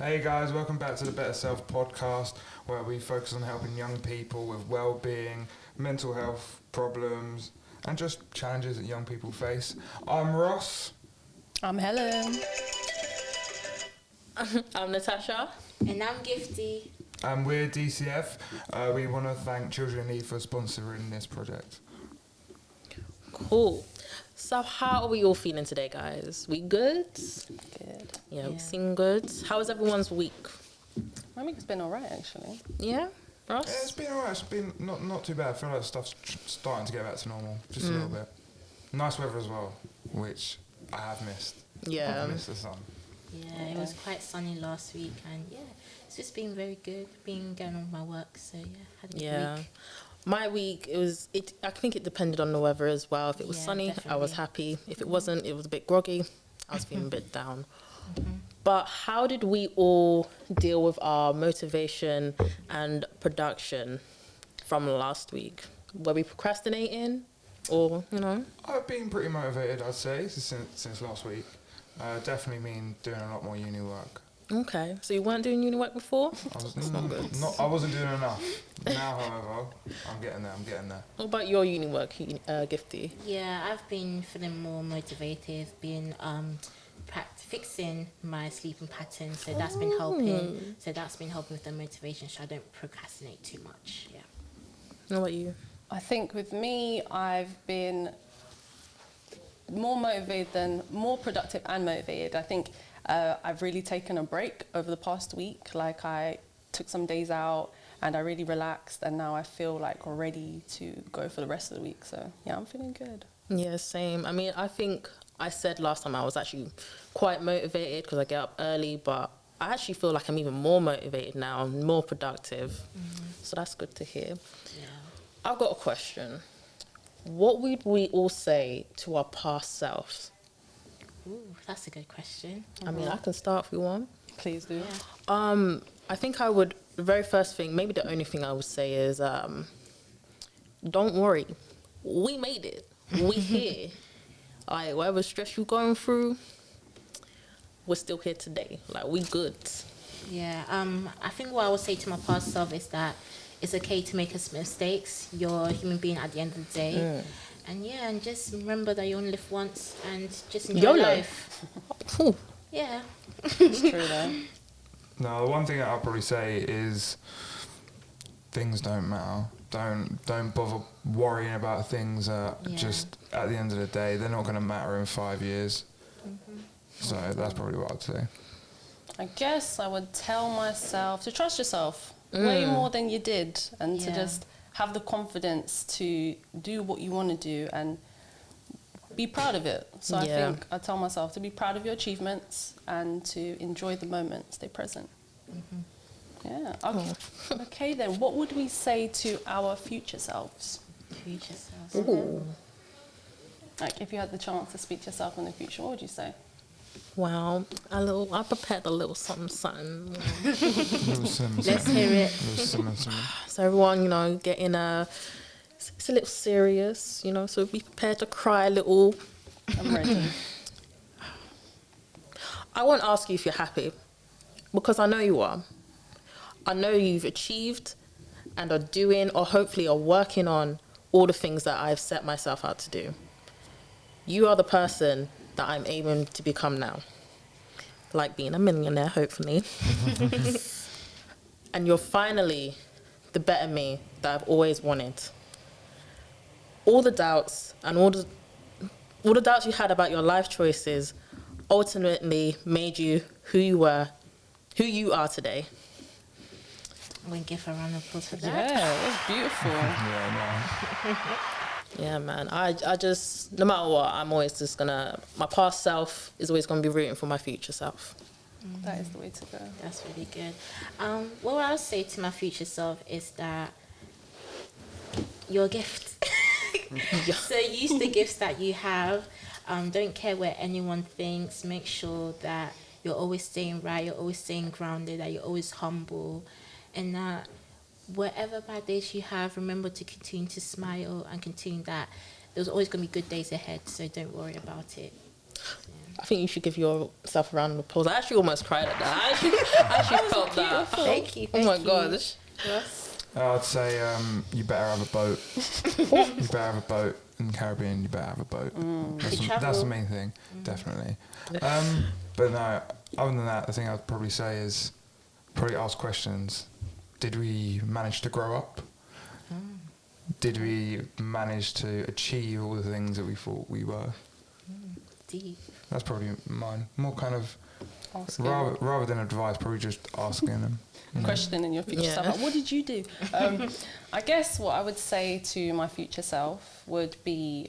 Hey guys, welcome back to the Betterself Podcast, where we focus on helping young people with well-being, mental health problems, and just challenges that young people face. I'm Ross. I'm Helen. I'm Natasha. And I'm Gifty. And we're DCF. We want to thank Children in Need for sponsoring this project. Cool. So how are we all feeling today, guys? We good? Good. Yeah, we seem good. How was everyone's week? My week's been alright, actually. Yeah, Ross? Yeah, it's been alright. It's been not too bad. I feel like stuff's starting to get back to normal, just a little bit. Nice weather as well, which I have missed. Yeah. I've missed the sun. Yeah, it was quite sunny last week, and it's just been very good. Been going on with my work, so had a good week. My week, I think it depended on the weather as well. If it was sunny, definitely. I was happy. If it wasn't, it was a bit groggy. I was feeling a bit down. But how did we all deal with our motivation and production from last week? Were we procrastinating or, I've been pretty motivated, I'd say, since last week. Definitely been doing a lot more uni work. Okay, so you weren't doing uni work before? I wasn't doing enough. Now, however, I'm getting there. What about your uni work, Gifty? Yeah, I've been feeling more motivated, been fixing my sleeping pattern, so that's been helping. So that's been helping with the motivation, so I don't procrastinate too much. Yeah. What about you? I think with me, I've been more productive and motivated. I think I've really taken a break over the past week. Like, I took some days out and I really relaxed, and now I feel like ready to go for the rest of the week. So yeah, I'm feeling good. Yeah, same. I mean, I think I said last time I was actually quite motivated because I get up early, but I actually feel like I'm even more motivated now, more productive. So that's good to hear. Yeah. I've got a question. What would we all say to our past selves? Ooh, that's a good question. I mean, I can start if you want. Please do. Yeah. I think I would, the very first thing, maybe the only thing I would say is, don't worry. We made it. We here. Like, whatever stress you're going through, we're still here today. Like, we good. Yeah. I think what I would say to my past self is that it's okay to make mistakes. You're a human being at the end of the day. And just remember that you only live once, and just enjoy YOLO. life. Ooh. Yeah. It's true though. No, the one thing that I'll probably say is things don't matter. Don't bother worrying about things just at the end of the day. They're not going to matter in 5 years. So that's probably what I'd say. I guess I would tell myself to trust yourself way more than you did, and to just have the confidence to do what you want to do and be proud of it. So I think I tell myself to be proud of your achievements and to enjoy the moment, stay present. Yeah. Okay. Okay then, what would we say to our future selves? Future self. Ooh. Like, if you had the chance to speak to yourself in the future, what would you say? Well, I prepared a little something. Let's hear it. So everyone, getting it's a little serious, so be prepared to cry a little. I'm ready. I won't ask you if you're happy, because I know you are. I know you've achieved and are doing, or hopefully are working on, all the things that I've set myself out to do. You are the person that I'm aiming to become now. Like being a millionaire, hopefully. And you're finally the better me that I've always wanted. All the doubts and all the doubts you had about your life choices ultimately made you who you are today. I'm going to give a round of applause for that. Yeah, that's beautiful. Yeah, man. I just, no matter what, I'm always just my past self is always going to be rooting for my future self. That is the way to go. That's really good. What I'll say to my future self is that you're a gift. So use the gifts that you have. Don't care what anyone thinks. Make sure that you're always staying right, you're always staying grounded, that you're always humble, and that whatever bad days you have, remember to continue to smile and continue that there's always going to be good days ahead, so don't worry about it. I think you should give yourself a round of applause. I actually almost cried at that. I actually felt that. Thank you. Oh my gosh. Yes. I'd say you better have a boat. You better have a boat in the Caribbean. You better have a boat. That's the main thing, definitely. But no, other than that, the thing I'd probably say is probably ask questions. Did we manage to grow up? Did we manage to achieve all the things that we thought we were? Deep. That's probably mine. More kind of Asking. rather than advice, probably just asking them. Questioning your future self. Like, what did you do? I guess what I would say to my future self would be,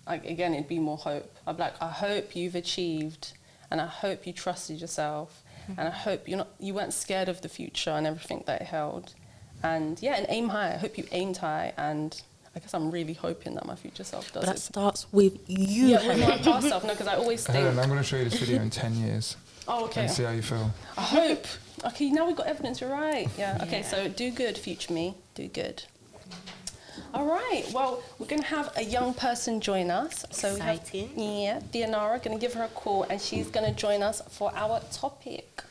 again, it'd be more hope. I'd be like, I hope you've achieved, and I hope you trusted yourself, and I hope you weren't scared of the future and everything that it held. And and aim high. I hope you aimed high, and I guess I'm really hoping that my future self does But that it. starts with you. Yeah, with my past self. No, because I always think. Helen, I'm going to show you this video in 10 years. Oh, okay. And see how you feel. I hope. Okay, now we've got evidence. You're right. Yeah. Okay, so do good, future me. Do good. All right. Well, we're going to have a young person join us. So Exciting. we have, Thinara, going to give her a call, and she's going to join us for our topic.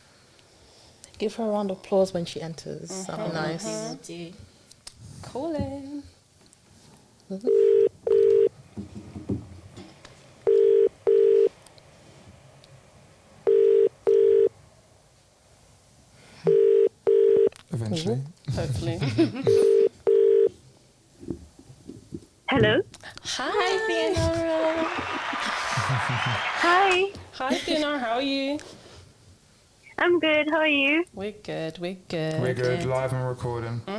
Give her a round of applause when she enters. That'd be nice. We will do. Call in. Eventually. Hopefully. Hello. Hi, Thinara. Hi. Hi, Thinara. How are you? I'm good. How are you? We're good. We're good. We're good, live and recording. Do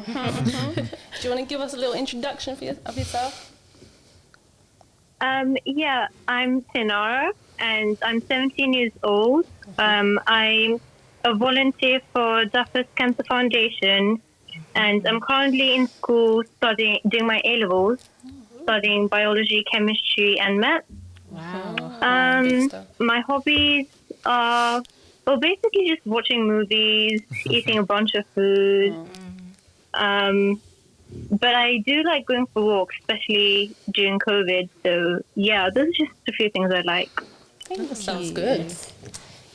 you want to give us a little introduction of yourself? Yeah, I'm Thinara and I'm 17 years old. I'm a volunteer for Duffus Cancer Foundation, and I'm currently in school doing my A-levels, studying biology, chemistry, and math. Wow. Good stuff. My hobbies are, basically just watching movies, eating a bunch of food. But I do like going for walks, especially during COVID. So, yeah, those are just a few things I like. Thank Sounds you. good.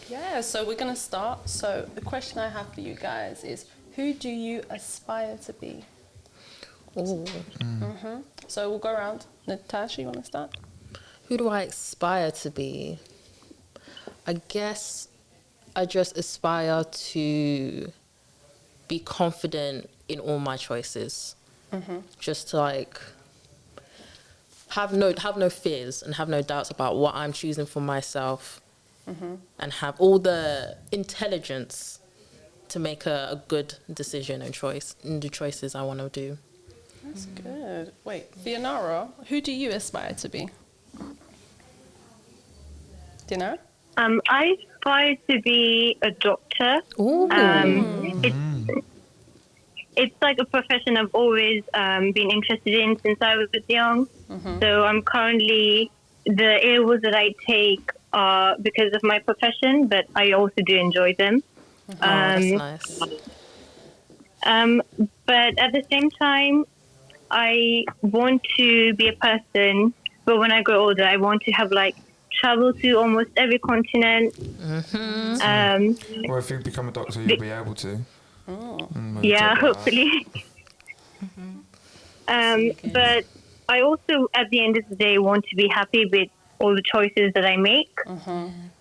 Yeah, so we're going to start. So the question I have for you guys is, who do you aspire to be? Ooh. So we'll go around. Natasha, you want to start? Who do I aspire to be? I guess I just aspire to be confident in all my choices. Just to have no fears and have no doubts about what I'm choosing for myself, and have all the intelligence to make a good decision and choice in the choices I want to do. That's good. Wait, Thinara, who do you aspire to be? Thinara? I aspire to be a doctor. Ooh. It's like a profession I've always been interested in since I was young. So I'm currently, the A-levels that I take are because of my profession, but I also do enjoy them. That's nice. But at the same time, I want to be a person, but when I grow older, I want to have travel to almost every continent. Or if you become a doctor, you'll be able to. Yeah, hopefully. But I also, at the end of the day, want to be happy with all the choices that I make,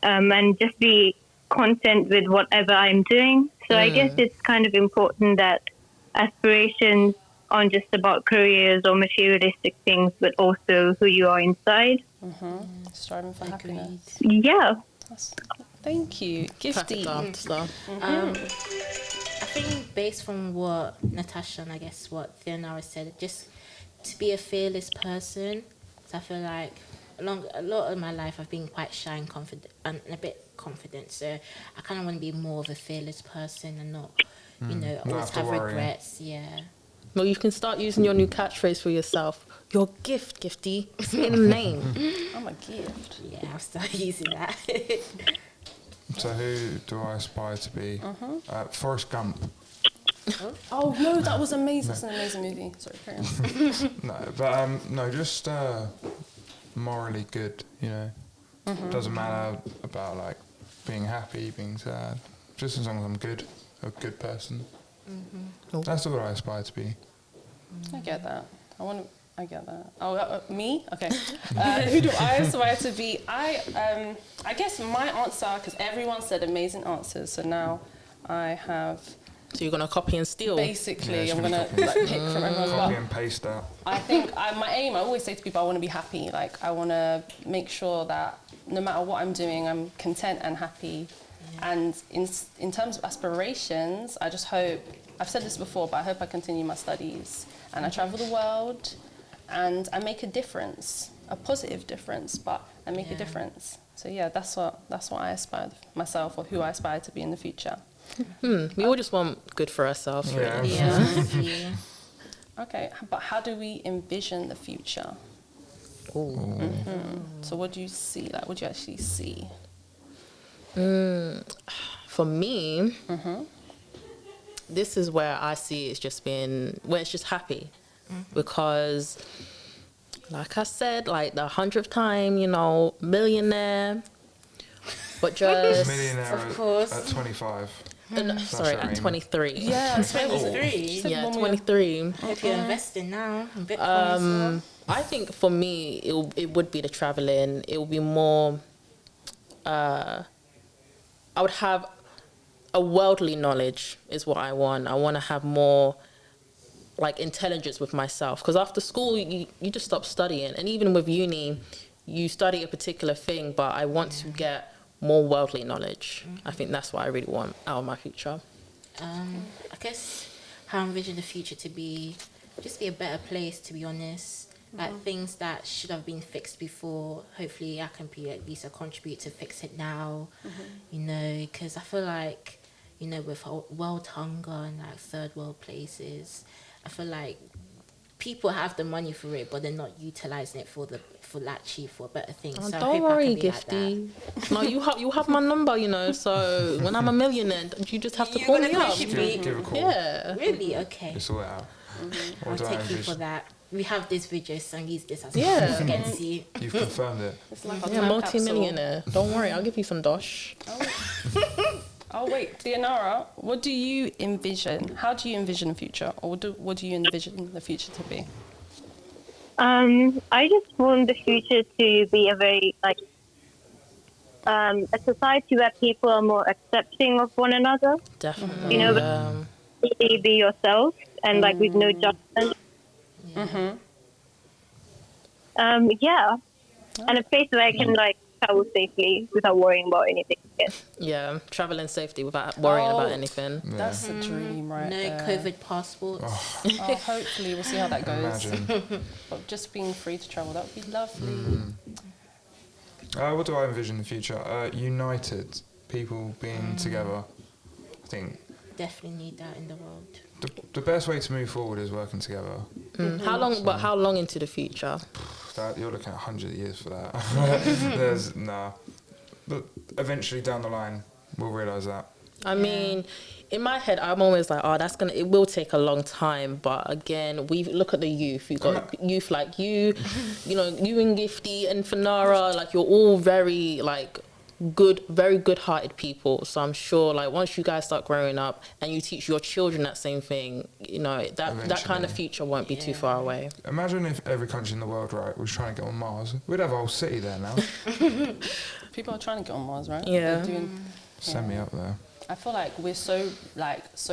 and just be content with whatever I'm doing. So I guess it's kind of important that aspirations aren't just about careers or materialistic things, but also who you are inside. Striving for happiness. Yeah. Thank you. Gifty. I think based from what Natasha and I guess what Thinara said, just to be a fearless person. So I feel like a lot of my life I've been quite shy and confident and a bit confident. So I kind of want to be more of a fearless person and not, always have regrets. Yeah. Well, you can start using your new catchphrase for yourself. Your gift, Gifty. It's in the name. I'm a gift. Yeah, I'll start using that. So who do I aspire to be? Forrest Gump. Oh no, that was amazing. That's an amazing movie. Sorry, carry on. No, but no, just morally good. Doesn't matter about like being happy, being sad. Just as long as I'm good, a good person. That's what I aspire to be. I get that. I get that. Oh, me? Okay. Who do I aspire to be? I guess my answer, because everyone said amazing answers, so now I have. So you're gonna copy and steal? Basically, Yeah, I'm gonna like pick from everyone. Copy and paste that. I think my aim. I always say to people, I want to be happy. Like I want to make sure that no matter what I'm doing, I'm content and happy. And in terms of aspirations, I just hope. I've said this before, but I hope I continue my studies and I travel the world. And I make a difference, a positive difference, but I make a difference. So yeah, that's what I aspire myself, or who I aspire to be in the future. We all just want good for ourselves, really. Yeah. Okay, but how do we envision the future? So what do you see? Like, what do you actually see? For me, this is where I see it's just been, where it's just happy. Because, like I said, like the 100th time, millionaire, but just... Millionaire Of course. at 25. sorry, at 23. Yeah, 23. Yeah, 23. Hope you're investing now in Bitcoin as well. I think for me, it would be the traveling. It would be more... I would have a worldly knowledge is what I want. I want to have more... like intelligence with myself, because after school you just stop studying, and even with uni you study a particular thing, but I want to get more worldly knowledge. I think that's what I really want out of my future. I guess how I envision the future to be a better place, to be honest. Like things that should have been fixed before, hopefully I can be at least a contribute to fix it now. Because I feel like with world hunger and like third world places, I feel like people have the money for it, but they're not utilizing it for better things. Oh, so don't worry, Gifty. No, you have my number, so when I'm a millionaire, you just have to call me up. Give a call. Yeah. Really? Okay. It's all out. I'll take you for that. We have this video, so I'll use this as Yeah. against you. You've confirmed it. It's like a Yeah, time multi-millionaire. Don't worry, I'll give you some dosh. capsule. Oh wait, Thinara, what do you envision? How do you envision the future, or what do you envision the future to be? I just want the future to be a very a society where people are more accepting of one another. Definitely. Really be yourself and with no judgment. And a place where I can travel safely without worrying about anything. Yeah, travel in safety without worrying about anything. Yeah. That's a dream, right? No there. COVID passports. Hopefully we'll see how that goes. Imagine. But just being free to travel, that would be lovely. What do I envision in the future? United, people being together. I think Definitely need that in the world. the best way to move forward is working together. How long into the future? You're looking at 100 years for that. But eventually down the line, we'll realise that. I mean, in my head, I'm always like, it will take a long time. But again, we look at the youth. You've got youth like you, you and Gifty and Thinara, you're all very, very good-hearted people. So I'm sure, once you guys start growing up and you teach your children that same thing, that kind of future won't be too far away. Imagine if every country in the world, was trying to get on Mars. We'd have a whole city there now. People are trying to get on Mars, right? Yeah. Send me up there. I feel like we're so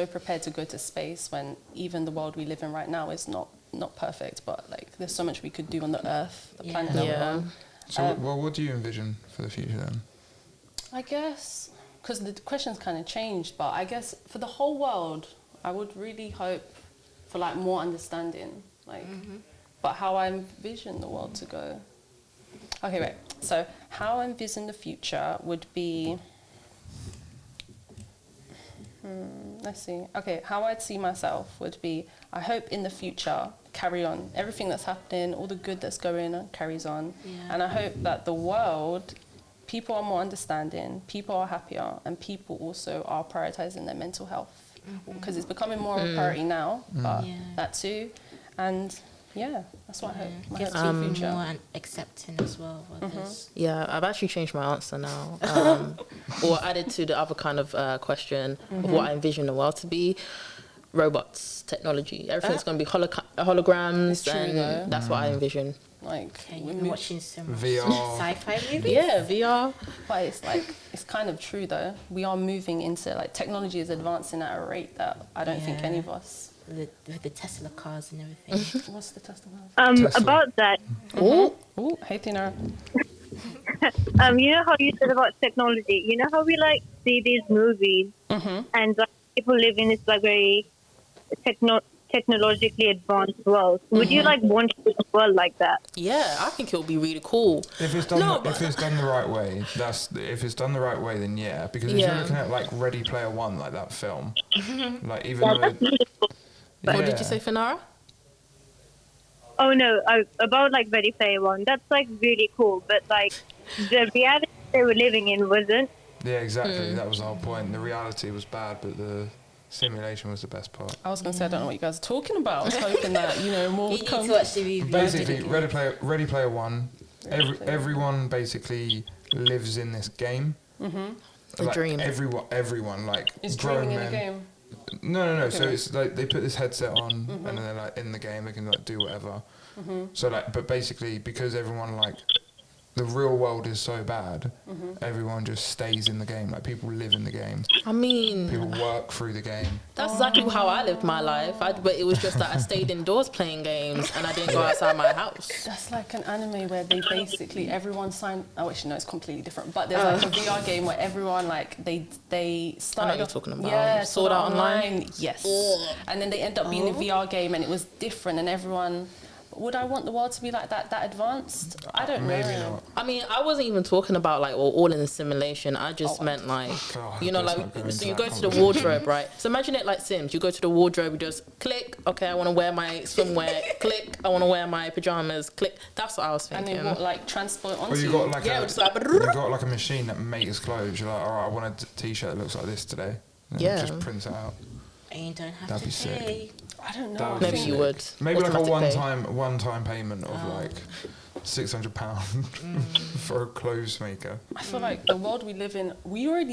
prepared to go to space when even the world we live in right now is not perfect, but there's so much we could do on the Earth, the planet that we're on. So, what do you envision for the future then? I guess, because the question's kind of changed, but I guess for the whole world, I would really hope for more understanding, but how I envision the world to go. Okay, wait. So how I envision the future would be, let's see. Okay, how I'd see myself would be, I hope in the future, carry on. Everything that's happening, all the good that's going on, carries on. Yeah. And I hope that the world, people are more understanding, people are happier, and people also are prioritizing their mental health. Because it's becoming more of a priority now, but that too. And Yeah, that's what I hope. My Gives hope for the people future. more and accepting as well of others. Yeah, I've actually changed my answer now. Or added to the other kind of question of what I envision the world to be. Robots, technology, everything's going to be holograms, It's true, and though. that's what I envision. Like, Okay, we you're move- watching so much VR. sci-fi movies. Yeah, VR. but it's like, it's kind of true though. We are moving into, like, technology is advancing at a rate that I don't think Yeah. any of us. With the Tesla cars and everything. What's the Tesla? Tesla. About that, Oh, Oh, hey Thinara. you know how you said about technology. You know how we like see these movies and like, people live in this like very technologically advanced world. Would you like want to live in a world like that? yeah, I think it would be really cool. If it's done, No, if it's done the right way, if it's done the right way, then yeah. Because if Yeah. you're looking at like Ready Player One, like that film, like even Yeah, though, that's beautiful. What did you say, Thinara? Oh no, about like Ready Player One. That's like really cool, but like the reality they were living in wasn't. Yeah, exactly. That was the whole point. The reality was bad, but the simulation was the best part. I was going to say, I don't know what you guys are talking about. I was hoping that, more You would need come. to watch the movie. Basically, Ready Player One. Everyone basically lives in this game. A dream. Everyone, like Is grown dreaming in men. a game. No. So it's like they put this headset on, and then they're like in the game. They can like do whatever. So like, but basically, because everyone like the real world is so bad, everyone just stays in the game. Like people live in the game. I mean, People work through the game. that's exactly how I lived my life. But it was just that I stayed indoors playing games and I didn't go outside my house. That's like an anime where they basically, everyone signed, oh actually no, it's completely different. But there's like a VR game where everyone like, they started you're off- talking about. Yeah, Sword Art Online? Yes. And then they end up being a VR game and it was different and everyone, would I want the world to be like that advanced? I don't Maybe know. not. I mean, I wasn't even talking about like all in the simulation. I just meant like, God, you know, let's like, not go into so you that go to the conversation. wardrobe, right? So imagine it like Sims. You go to the wardrobe, you just click, okay, I want to wear my swimwear, click, I want to wear my pajamas, click. That's what I was And thinking. they want like transport onto Or you got like Yeah, a it's like- you got like a machine that makes clothes. You're like, all right, I want a t-shirt that looks like this today. And Yeah. it just prints it out. And you don't have That'd to be sick. pay. I don't know. That would I be Maybe think- you would. Maybe like a Automatic pay. one-time payment of like £600 for a clothes maker. I feel like the world we live in,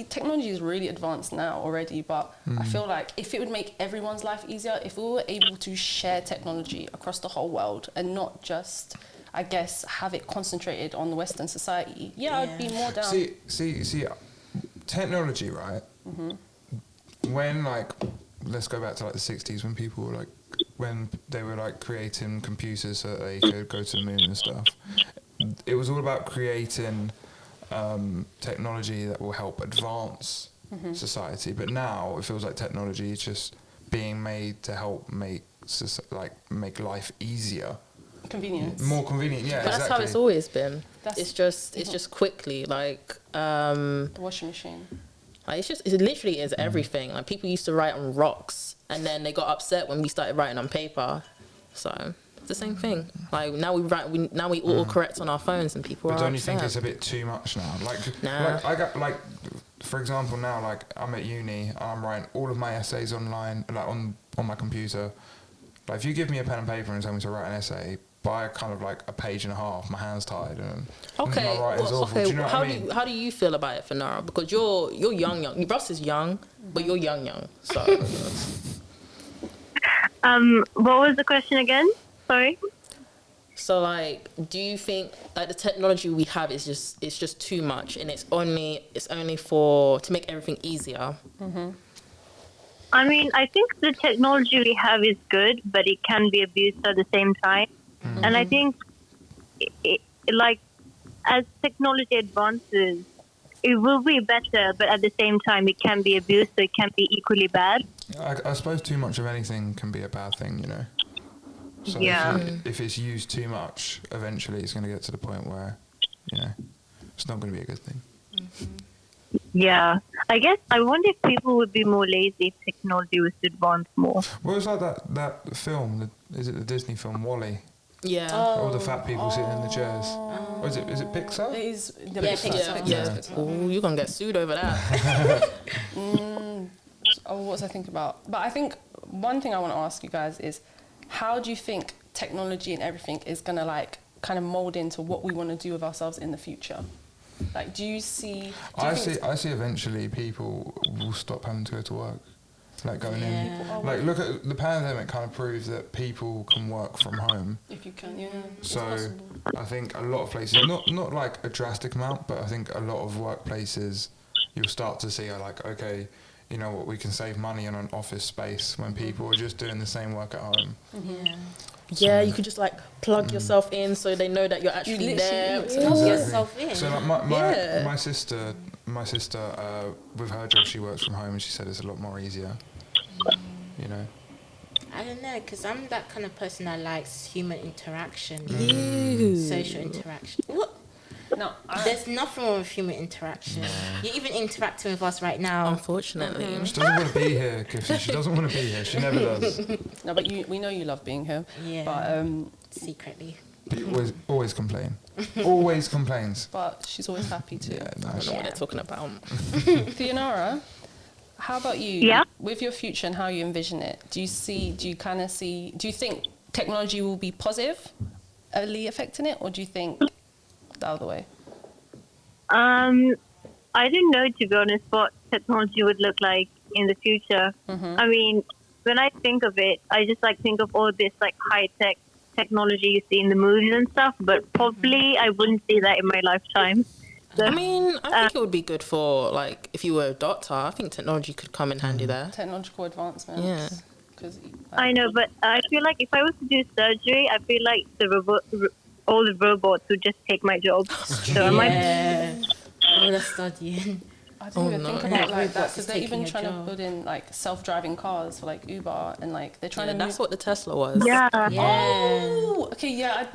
technology is really advanced now already, but I feel like if it would make everyone's life easier, if we were able to share technology across the whole world and not just, I guess, have it concentrated on the Western society, I'd be more down. See, technology, right? When like, let's go back to like the 60s when people were like, when they were like creating computers so that they could go to the moon and stuff. It was all about creating technology that will help advance society. But now it feels like technology is just being made to help make life easier, Convenience. more convenient. Yeah, But that's exactly. how it's always been. That's- It's just quickly like The washing machine. like it literally is everything. Like people used to write on rocks and then they got upset when we started writing on paper. So it's the same thing. Like now we autocorrect on our phones and people But are don't you upset. think it's a bit too much now? Nah. Like I got like, for example, now like I'm at uni and I'm writing all of my essays online, like on my computer. Like if you give me a pen and paper and tell me to write an essay, by kind of like a page and a half, my hand's tired and Okay, my writing's well, awful. Do you know what I mean? how do you feel about it, Thinara? Because you're young. Your boss is young, but you're young. So What was the question again? Sorry. so like, do you think like the technology we have is just too much, and it's only to make everything easier? I mean, I think the technology we have is good, but it can be abused at the same time. And I think, like, as technology advances, it will be better, but at the same time, it can be abused, so it can be equally bad. I suppose too much of anything can be a bad thing, you know. So Yeah. if it's used too much, eventually it's going to get to the point where, you know, it's not going to be a good thing. Yeah. I guess I wonder if people would be more lazy if technology was to advance more. Well, it's like that film. Is it the Disney film WALL-E? Yeah. All the fat people sitting in the chairs. Or is it Pixar? It is. Yeah, Pixar. Pixar. Ooh, you're gonna get sued over that. Oh, what was I thinking about? But I think one thing I want to ask you guys is, how do you think technology and everything is gonna like kind of mold into what we want to do with ourselves in the future? Like, do you see? I see eventually people will stop having to go to work. Like going in, like look at the pandemic kind of proves that people can work from home. If you can, it's So possible. I think a lot of places, not like a drastic amount, but I think a lot of workplaces you'll start to see are like, okay, you know what, we can save money on an office space when people are just doing the same work at home. Yeah, you could just like plug yourself in so they know that you're actually there. Plug yourself in. So like my sister, with her job, she works from home, and she said it's a lot more easier. You know. I don't know, because I'm that kind of person that likes human interaction, social interaction. What? No, There's nothing wrong with human interaction. You're even interacting with us right now. Unfortunately. She doesn't want to be here, Kifty. She doesn't want to be here. She never does. no, but we know you love being here. Yeah. But Secretly. He always complain. Always complains. but she's always happy to. Yeah, no, I don't know what they're talking about. Thinara, how about you? Yeah. With your future and how you envision it, do you think technology will be positively affecting it, or do you think the other way? I don't know, to be honest, what technology would look like in the future. I mean, when I think of it, I just like think of all this like high-tech technology you see in the movies and stuff, but probably I wouldn't see that in my lifetime. So, I mean, I think it would be good for, like, if you were a doctor, I think technology could come in handy there. Technological advancements. Yeah. 'Cause, I know, but I feel like if I was to do surgery, I feel like all the robots would just take my job. So I might. All the studying. I didn't even think about it like that, because they're taking even your trying to job. build in like self-driving cars for like Uber, and like they're trying to. That's what the Tesla was. Yeah. Oh, okay, yeah.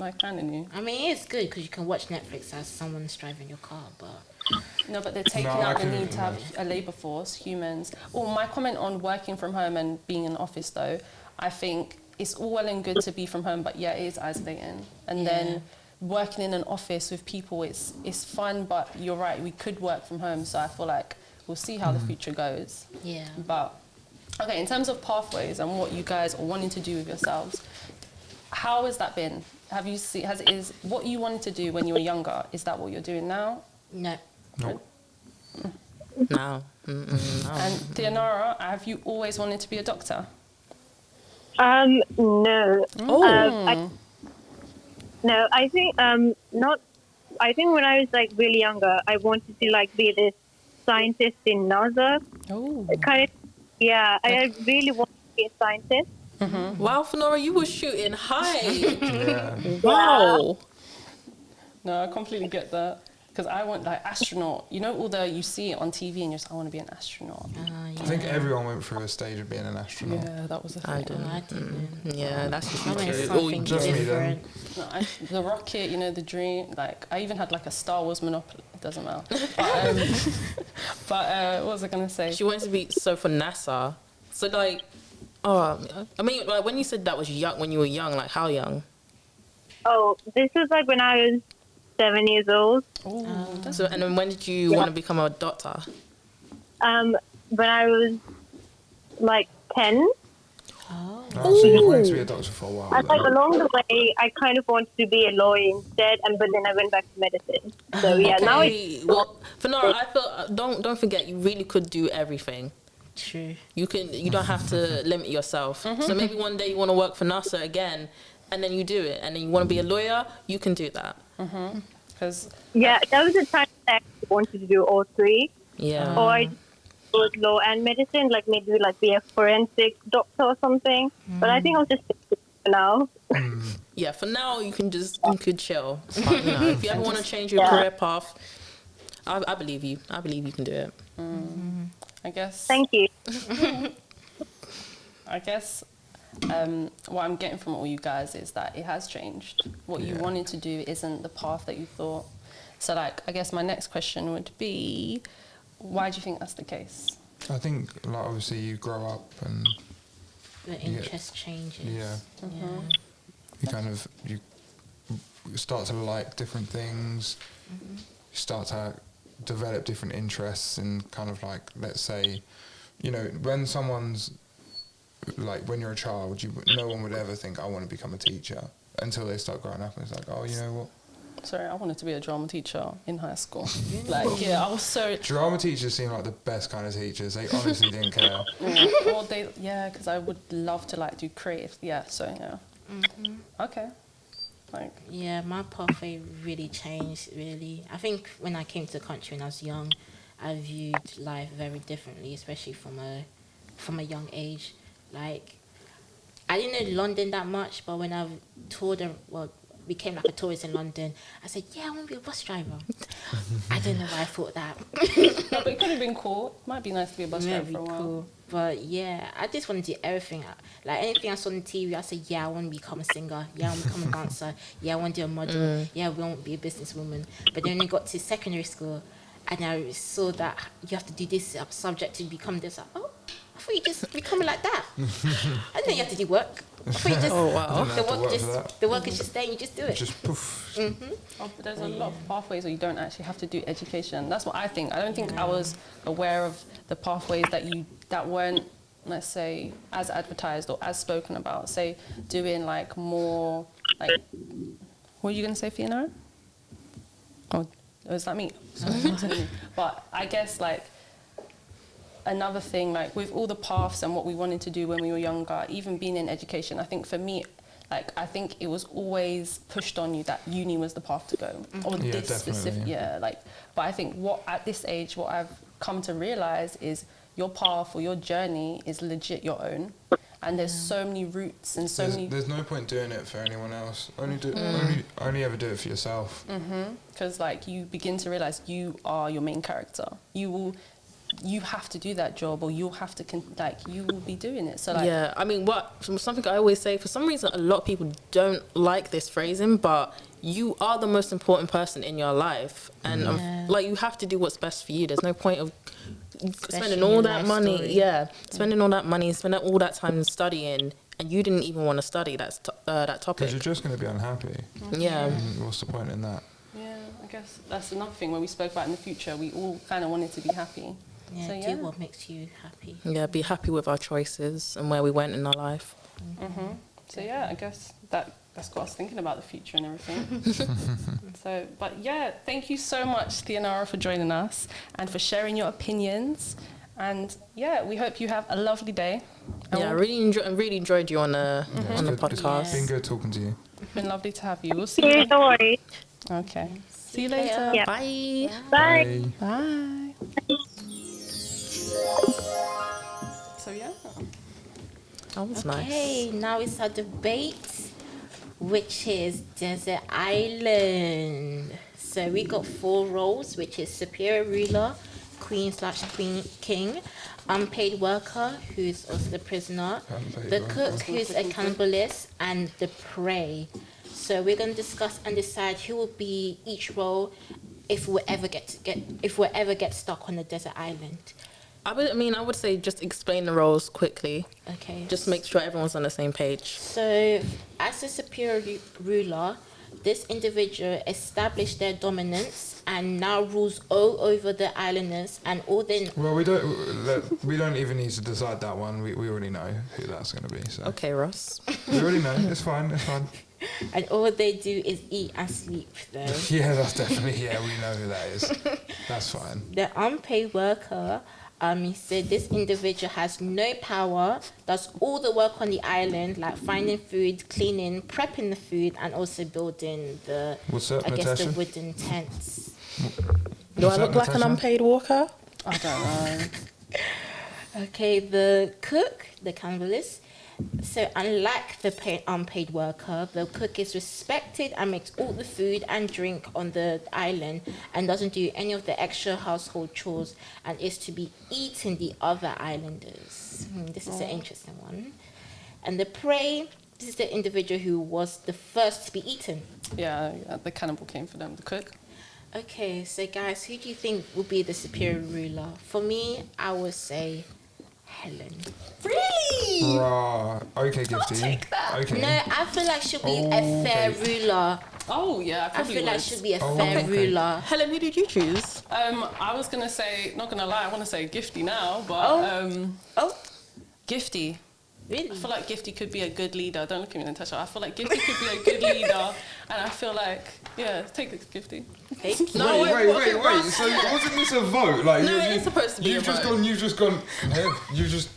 I kind of knew. I mean, it's good because you can watch Netflix as someone's driving your car, but No, but they're taking No, I out the can need to have a labour force, humans. My comment on working from home and being in the office, though, I think it's all well and good to be from home, but yeah, it is isolating. And then working in an office with people, it's fun, but you're right, we could work from home. So I feel like we'll see how the future goes. yeah. But okay, in terms of pathways and what you guys are wanting to do with yourselves, how has that been? Is what you wanted to do when you were younger, is that what you're doing now? No. No. No. And Thinara, have you always wanted to be a doctor? No. Oh. No, I think not. I think when I was like really younger, I wanted to like be this scientist in NASA. Oh. I really wanted to be a scientist. Wow, Thinara, you were shooting high. Yeah. Wow. No, I completely get that. Because I want like astronaut. You know, although you see it on TV and you're just, I want to be an astronaut. I think everyone went through a stage of being an astronaut. Yeah, that was a thing. I didn't. I didn't. Yeah, that's just I went true. something just me then. different. No, the rocket, you know, the dream. Like, I even had like a Star Wars Monopoly. It doesn't matter. But what was I going to say? She wanted to be for NASA. So like, I mean, like when you said that was young, when you were young, like how young? Oh, this was like when I was 7 years old. Oh, So and then when did you want to become a doctor? When I was like 10. Oh. So you wanted to be a doctor for a while. And like along the way, I kind of wanted to be a lawyer instead, but then I went back to medicine. So yeah, now it's Okay, well, Thinara, I feel don't forget, you really could do everything. True. You don't have to limit yourself. So maybe one day you want to work for NASA again, and then you do it, and then you want to be a lawyer, you can do that. because that was the time that I actually wanted to do all three. Yeah. Or I did law and medicine, like maybe like be a forensic doctor or something. But I think I'll just stick to it for now. Yeah, for now you could chill. It's fine, you know, if you ever want to change your career path, I believe you. I believe you can do it. I guess. Thank you. I guess what I'm getting from all you guys is that it has changed. What you wanted to do isn't the path that you thought. So, like, I guess my next question would be, why do you think that's the case? I think, like, obviously you grow up and The interest changes. yeah, Yeah. you kind of you start to like different things. You start to develop different interests in kind of like, let's say, you know, when someone's like when you're a child, no one would ever think I want to become a teacher until they start growing up, and it's like, oh, you know what? Sorry, I wanted to be a drama teacher in high school. Like, yeah, I was so... Drama teachers seem like the best kind of teachers. They honestly didn't care. Well, because I would love to, like, do creative. Yeah, so, yeah. Mm-hmm. Okay. Like... Yeah, my pathway really changed, really. I think when I came to the country when I was young, I viewed life very differently, especially from a young age. Like, I didn't know London that much, but when I toured, became like a tourist in London, I said, yeah, I want to be a bus driver. I don't know why I thought that. No, but it could have been cool. Might be nice to be a bus driver for a while. Cool. But yeah, I just want to do everything. Like anything I saw on TV, I said, yeah, I want to become a singer. Yeah, I want to become a dancer. Yeah, I want to do a model. Yeah, I want to be a businesswoman. But then when I got to secondary school, and I saw that you have to do this subject to become this. Like, oh, I thought you just become like that. I didn't know you have to do work. I thought you just, the work is just there and you just do it. Just poof. Mm-hmm. Oh, but there's a lot of pathways where you don't actually have to do education. That's what I think. I don't think I was aware of the pathways that weren't, let's say, as advertised or as spoken about. Say, doing like more, like, what are you going to say, Thinara? Oh, is that me? Sorry. But I guess like, another thing, like with all the paths and what we wanted to do when we were younger, even being in education, I think for me, like I think it was always pushed on you that uni was the path to go, or this specific, But I think at this age, what I've come to realize is your path or your journey is legit your own, and there's so many routes and there's no point doing it for anyone else. Only ever do it for yourself. Because like you begin to realize you are your main character. You have to do that job, or you'll have to you will be doing it. So like, yeah, I mean, something I always say, for some reason a lot of people don't like this phrasing, but you are the most important person in your life, and like you have to do what's best for you. There's no point of spending all that money, spending all that money, spending all that time studying, and you didn't even want to study that topic. Because you're just going to be unhappy. Yeah. What's the point in that? Yeah, I guess that's another thing when we spoke about in the future, we all kind of wanted to be happy. Yeah, so, do what makes you happy. Yeah, be happy with our choices and where we went in our life. So yeah, I guess that's got us thinking about the future and everything. So, but yeah, thank you so much, Thinara, for joining us and for sharing your opinions. And yeah, we hope you have a lovely day. Yeah, I really enjoyed you on the podcast. It's been good talking to you. It's been lovely to have you. We'll see you. No worries. Okay. See you later. Yeah. Bye. Bye. Bye. So yeah. That was nice. Okay, now it's our debate, which is Desert Island. So we got 4 roles, which is superior ruler, queen/queen king, unpaid worker, who's also the prisoner, the cook, who's a cannibalist, and the prey. So we're going to discuss and decide who will be each role if we ever get stuck on a desert island. I would say just explain the roles quickly. Okay. Just make sure everyone's on the same page. So, as a superior ruler, this individual established their dominance and now rules all over the islanders and all their... Well, we don't even need to decide that one. We already know who that's going to be. So. Okay, Ross. We already know. It's fine. And all they do is eat and sleep, though. Yeah, that's definitely... Yeah, we know who that is. That's fine. The unpaid worker... he said this individual has no power, does all the work on the island, like finding food, cleaning, prepping the food, and also building the wooden tents. Do I look like an unpaid worker? I don't know. Okay, the cook, the cannibalist. So unlike the unpaid worker, the cook is respected and makes all the food and drink on the island and doesn't do any of the extra household chores and is to be eaten the other islanders. This is an interesting one. And the prey, this is the individual who was the first to be eaten. Yeah, the cannibal came for them, the cook. Okay, so guys, who do you think will be the superior ruler? For me, I would say Helen. Really? Okay, Gifty. Take that. Okay. No, I feel like she'll be a fair ruler. Oh yeah, I feel like she'll be a fair ruler. Helen, who did you choose? I was gonna say, not gonna lie, I want to say Gifty now, but Gifty. Really? I feel like Gifty could be a good leader. Don't look at me, Natasha. I feel like Gifty could be a good leader, and I feel like, yeah, take it, Gifty. Thank you. No, wait. So wasn't this a vote? Like, No, it's supposed to be a vote. You've just gone. You just.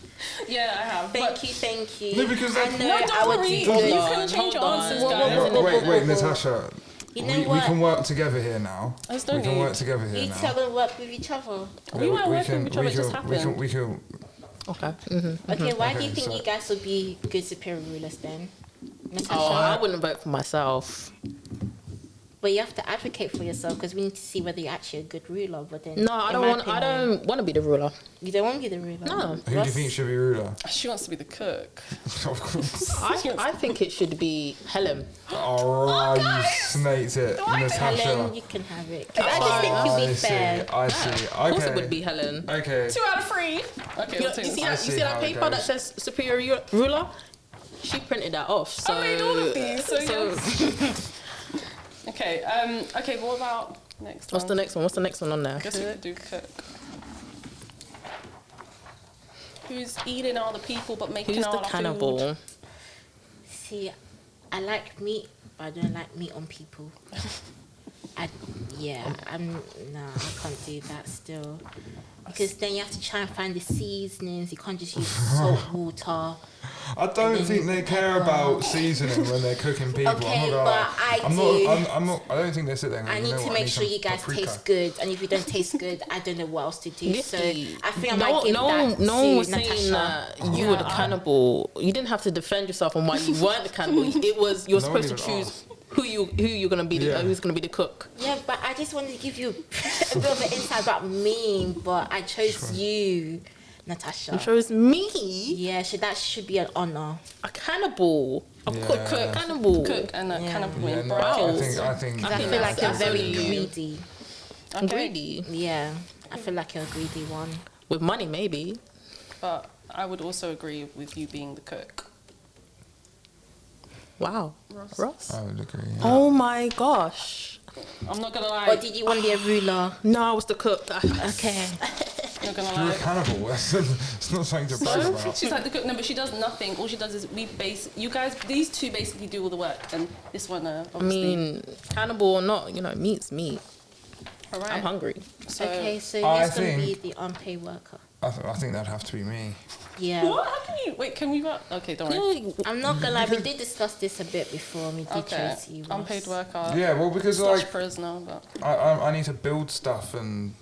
Yeah, I have. Thank you. No, because I that- know No, I don't would worry. do good. You can change your answers, guys. Wait, Natasha. You know we what? can work together here now. Us We don't can need. work together here You two are now. going to work with each other. We weren't working with each other, it just happened. We can. Okay. Okay, why do you Okay, think so- you guys would be good superior rulers then? Natasha? Oh, I wouldn't vote for myself. But you have to advocate for yourself because we need to see whether you're actually a good ruler. But then, No, I don't want to be the ruler. You don't want to be the ruler. No. Who do you think should be ruler? She wants to be the cook. Of course. I think it should be Helen. Oh, you snaked it, Natasha. Helen, you can have it. 'Cause I just think you'll be fair. I see. Okay. Of course it would be Helen. Okay. 2 out of 3. Okay, You, we'll take you see this. that? see You see how that it paper that goes. says superior ruler? She printed that off. So, I made all of these, so yes. Okay, okay, but what about next one? What's the next one? What's the next one on there? I guess we could do cook. Who's eating all the people but making Who's all the the cannibal? food? See, I like meat, but I don't like meat on people. I can't do that still. Because then you have to try and find the seasonings. You can't just use salt water. I don't think they care about seasoning when they're cooking people. Okay, I'm not gonna but lie. I do. I'm not. I don't think they sit there. And I go, need "You know to what, make need sure some you guys paprika." taste good, and if you don't taste good, I don't know what else to do. So Nifty. I think I might give that no one was to saying Natasha. that you were the cannibal. You didn't have to defend yourself on why you weren't the cannibal. It was you're No one supposed to even choose asked. who you're gonna be. Yeah. Who's gonna be the cook? Yeah, but I just wanted to give you a bit of an insight about me, but I chose you, Natasha. You chose me, Yeah, that should be an honor. a cannibal, a Yeah. cook, cannibal. Cook and a Yeah. cannibal Yeah, in no, I brackets. think. I think feel that's- like you're that's very only you. greedy. Okay. Greedy Yeah, I feel like you're a greedy one. with money, maybe. But I would also agree with you being the cook. Wow, Ross. I would agree. Yeah. Oh my gosh. I'm not gonna Or lie. did you want to be a ruler? No, I was the cook. Okay. I'm not gonna You're a lie. cannibal. It's not something to brag about. She's like the cook. No, but she does nothing. All she does is you guys, these two basically do all the work, and this one, I obviously. mean, cannibal or not, meat's meat. All right. I'm hungry. So, Okay, so I who's going to be think- the unpaid worker? I think that'd have to be me. Yeah. What? How can you? Wait, can we? Okay, don't worry. Yeah, I'm not gonna lie, we did discuss this a bit before we did Okay. choose you. Unpaid worker. Yeah, well, because Slash like prisoner, but I need to build stuff and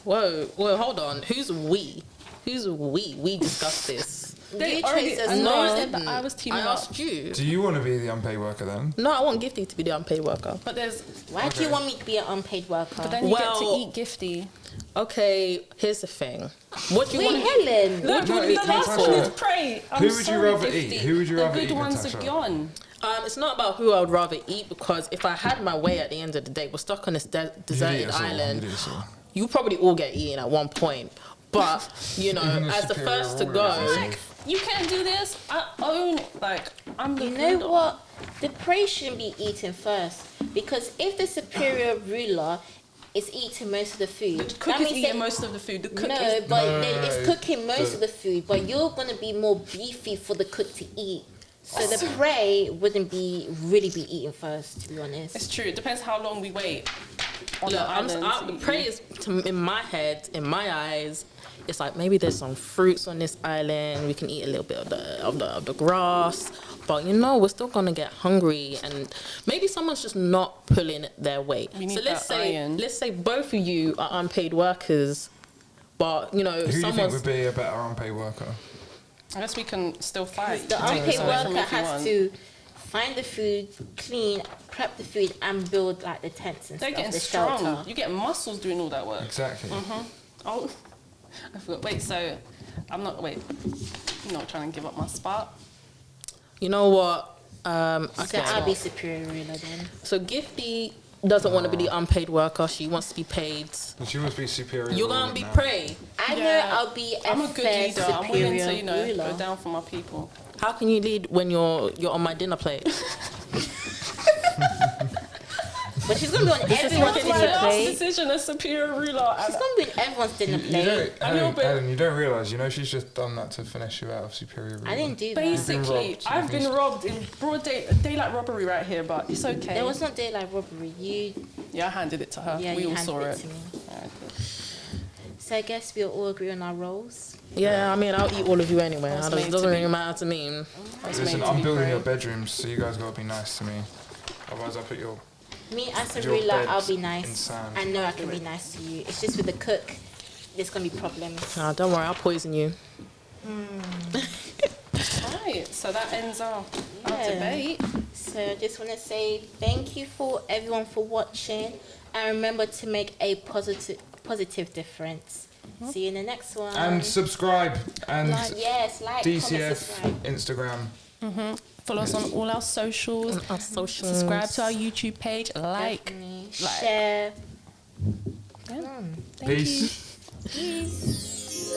Whoa, hold on. Who's we? Who's we? We discussed this. they You already chose us. know that I was I teaming up. asked you. do you want to be the unpaid worker then? No, I want Gifty to be the unpaid worker. But there's, Why do you want me to be an unpaid worker? but then you get to Well- eat Gifty. Okay, here's the thing. What do you Wait, want? Helen. Look, No, the last Natasha. one is prey. I'm Who would you sorry, rather Gifty. eat? Who would you rather The eat, good ones Natasha? are gone. It's not about who I would rather eat because if I had my way at the end of the day, we're stuck on this You'd eat deserted us all, island. you'd eat us all. You probably all get eaten at one point. But, Even the as the superior first to rulers, go, isn't Like, you can't do this. I own, I'm the You know good- what? The prey shouldn't be eaten first because if the superior ruler is eating most of the food, The cook that is means eating that- most of the food. The cook No, is. but No, then no, it's no, cooking most of the food, but you're gonna be more beefy for the cook to eat. So the prey wouldn't really be eaten first, to be honest. It's true. It depends how long we wait on the look, island. the to eat prey you. is, in my head, in my eyes, it's like maybe there's some fruits on this island. We can eat a little bit of the grass, but we're still gonna get hungry, and maybe someone's just not pulling their weight. We need So let's that iron. say both of you are unpaid workers, but Who do you think someone's would be a better unpaid worker? I guess we can still fight. The You can unpaid decide from worker if you has want. to find the food, clean, prep the food, and build like the tents and They're stuff, getting the strong. shelter. You get muscles doing all that work. Exactly. Oh, I forgot. Wait, so I'm not trying to give up my spot. You know what? So Okay. I'll be superior ruler then. So Gifty doesn't want to be the unpaid worker. She wants to be paid. But you must be superior. You're ruler gonna be now. prey. I know Yeah. I'll be I'm a good fair leader. I'm willing superior to, ruler. go down for my people. How can you lead when you're on my dinner plate? But she's gonna be on everyone's working My dinner last plate. decision, a superior ruler. She's gonna be on everyone's dinner You plate. don't, A little bit. Helen, you don't realise, she's just done that to finesse you out of superior ruler. I didn't do that. Basically, robbed. I've been robbed in broad daylight robbery right here, but it's okay. There was not daylight robbery. Yeah, I handed it to her. Yeah, we you all handed saw it it. to me. So I guess we'll all agree on our roles. Yeah, I mean, I'll eat all of you anyway. That's It made doesn't to really be. matter to me. That's Listen, made to I'm be building your brave. bedrooms, so you guys gotta be nice to me. Otherwise, I'll put your... Me as a Your ruler, I'll bed's be in nice. sand. I know I can be nice to you. It's just with the cook, there's gonna be problems. Nah, don't worry, I'll poison you. Right, so that ends our Yeah. debate. So I just want to say thank you for everyone for watching, and remember to make a positive difference. See you in the next one. And subscribe. And yes, like, comment, DCF subscribe. Instagram. Follow us on all our socials. Our socials. Subscribe to our YouTube page. Like. Definitely. like. Share. Yeah. Come on. Thank you. Peace. Peace.